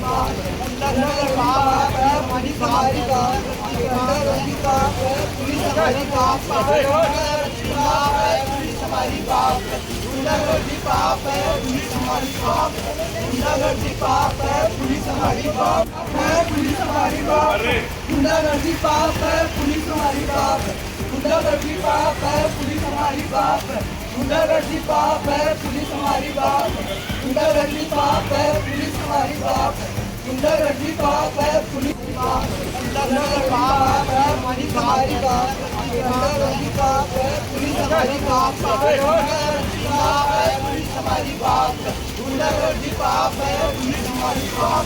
पाप है, पुलिस हमारी बाप, गुंडागर्दी पाप है, पुलिस हमारी बाप, पुलिस हमारी बाप, गुंडागर्दी पाप है, पुलिस हमारी बाप, गुंडागर्दी पाप है, पुलिस हमारी बाप है, पुलिस हमारी बाप, गुंडागर्दी पाप है, पुलिस हमारी बाप, गुंडागर्दी पाप है, पुलिस हमारी बाप, गुंडागर्दी पाप है, पुलिस हमारी बाप, गुंडागर्दी पाप है, पुलिस हमारी बाप, गुंडागर्दी पाप है, पुलिस पाप है, पुलिस हमारी बाप, गुंडागर्दी पाप है, पुलिस हमारी बाप, पुलिस हमारी बाप, गुंडागर्दी पाप है, पुलिस हमारी बाप,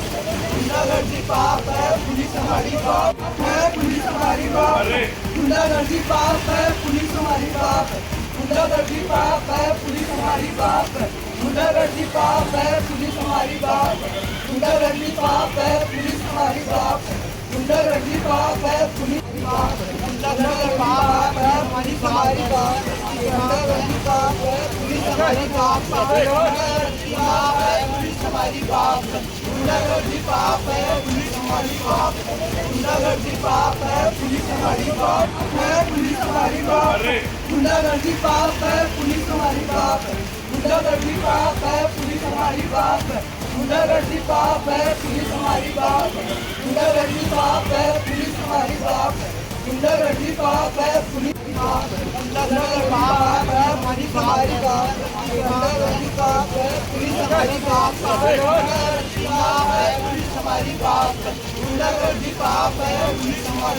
गुंडागर्दी पाप है, पुलिस हमारी बाप है, पुलिस हमारी बाप, गुंडागर्दी पाप है, पुलिस हमारी बाप, गुंडागर्दी पाप है, पुलिस हमारी बाप, गुंडागर्दी पाप है, पुलिस हमारी बाप, गुंडागर्दी पाप है, पुलिस हमारी बाप, गुंडागर्दी पाप है, पुलिस पाप है, पुलिस हमारी बाप, गुंडागर्दी पाप है, पुलिस हमारी बाप, पुलिस हमारी बाप, गुंडागर्दी पाप है, पुलिस हमारी बाप, गुंडागर्दी पाप है, पुलिस हमारी बाप है, पुलिस हमारी बाप, गुंडागर्दी पाप है, पुलिस हमारी बाप, गुंडागर्दी पाप है, पुलिस हमारी बाप, गुंडागर्दी पाप है, पुलिस हमारी बाप, गुंडागर्दी पाप है, पुलिस हमारी बाप, गुंडागर्दी पाप है, पुलिस पाप है, पुलिस हमारी बाप, गुंडागर्दी पाप है, पुलिस हमारी बाप, पुलिस हमारी बाप, गुंडागर्दी पाप है, पुलिस हमारी